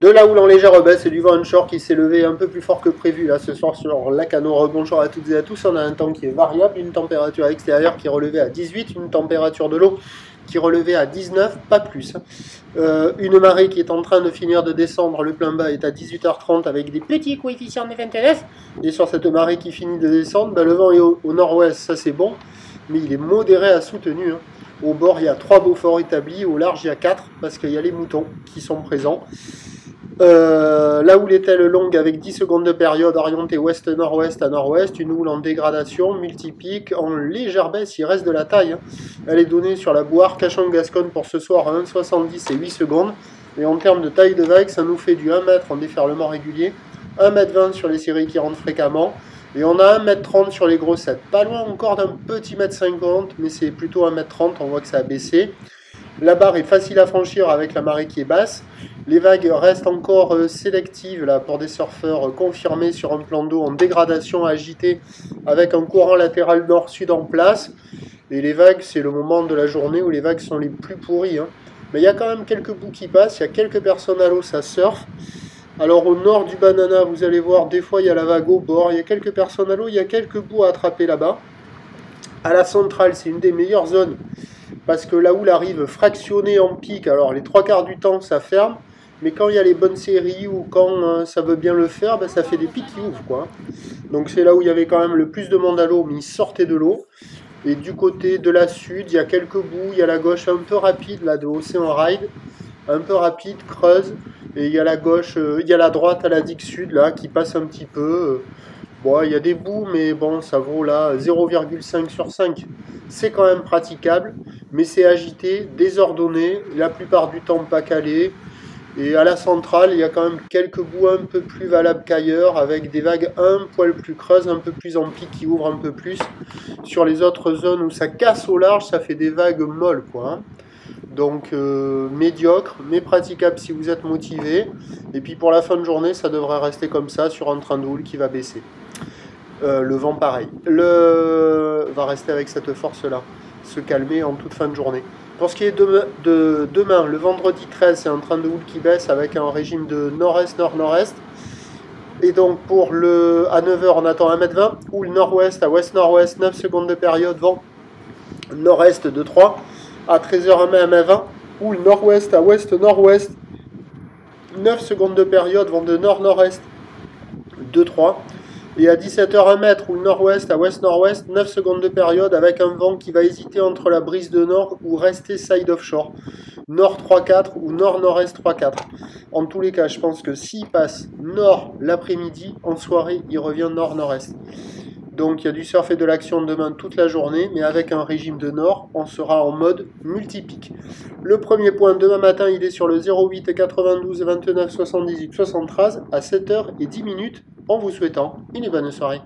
De la houle en légère baisse, c'est du vent onshore qui s'est levé un peu plus fort que prévu là ce soir sur Lacanau. Bonjour à toutes et à tous, on a un temps qui est variable, une température extérieure qui est relevée à 18, une température de l'eau qui est relevée à 19, pas plus. Une marée qui est en train de finir de descendre, le plein bas est à 18h30 avec des petits coefficients de 29. Et sur cette marée qui finit de descendre, le vent est au nord-ouest, ça c'est bon, mais il est modéré à soutenu. Au bord, il y a 3 Beauforts établis, au large, il y a 4, parce qu'il y a les moutons qui sont présents. La houle est-elle longue avec 10 secondes de période, orientée ouest-nord-ouest à nord-ouest, une houle en dégradation, multipique, en légère baisse, il reste de la taille. Elle est donnée sur la boire Cachan-Gascogne pour ce soir à 1,70 et 8 secondes. Et en termes de taille de vague, ça nous fait du 1 mètre en déferlement régulier, 1,20 m sur les séries qui rentrent fréquemment, et on a 1,30 m sur les grossettes. Pas loin encore d'un petit 1,50 m, mais c'est plutôt 1,30 m, on voit que ça a baissé. La barre est facile à franchir avec la marée qui est basse. Les vagues restent encore sélectives là, pour des surfeurs confirmés sur un plan d'eau en dégradation agité avec un courant latéral nord-sud en place. Et les vagues, c'est le moment de la journée où les vagues sont les plus pourries. Mais il y a quand même quelques bouts qui passent, il y a quelques personnes à l'eau, ça surfe. Alors au nord du Banana, vous allez voir, des fois il y a la vague au bord, il y a quelques personnes à l'eau, il y a quelques bouts à attraper là-bas. À la centrale, c'est une des meilleures zones parce que la houle arrive fractionnée en pic. Alors les 3/4 du temps, ça ferme. Mais quand il y a les bonnes séries ou quand ça veut bien le faire, ça fait des pics qui ouvrent, quoi. Donc c'est là où il y avait quand même le plus de monde à l'eau, mais ils sortaient de l'eau. Et du côté de la sud, il y a quelques bouts, il y a la gauche un peu rapide, là, de Océan Ride, un peu rapide, creuse. Et il y a la gauche, il y a la droite à la digue sud, là, qui passe un petit peu. Bon, il y a des bouts, mais bon, ça vaut là 0,5 sur 5. C'est quand même praticable, mais c'est agité, désordonné, la plupart du temps pas calé. Et à la centrale, il y a quand même quelques bouts un peu plus valables qu'ailleurs, avec des vagues un poil plus creuses, un peu plus en pic, qui ouvrent un peu plus. Sur les autres zones où ça casse au large, ça fait des vagues molles, quoi. Donc médiocre, mais praticable si vous êtes motivé. Et puis pour la fin de journée, ça devrait rester comme ça, sur un train de houle qui va baisser. Le vent pareil. Va rester avec cette force-là, se calmer en toute fin de journée. Pour ce qui est de demain, le vendredi 13, c'est un train de houle qui baisse avec un régime de nord-est, nord-nord-est. Et donc pour à 9h, on attend 1,20 m. Houle nord-ouest à ouest-nord-ouest, 9 secondes de période, vent nord-est de 3. À 13h, 1,20 m. Houle nord-ouest à ouest-nord-ouest, 9 secondes de période, vent de nord-nord-est de 3. Et à 17h, 1 mètre, ou nord-ouest à ouest-nord-ouest, 9 secondes de période avec un vent qui va hésiter entre la brise de nord ou rester side offshore. Nord 3-4 ou nord-nord-est 3-4. En tous les cas, je pense que s'il passe nord l'après-midi, en soirée, il revient nord-nord-est. Donc il y a du surf et de l'action demain toute la journée, mais avec un régime de nord, on sera en mode multipique. Le premier point, demain matin, il est sur le 08 92 29 78 73 à 7h10 en vous souhaitant une bonne soirée.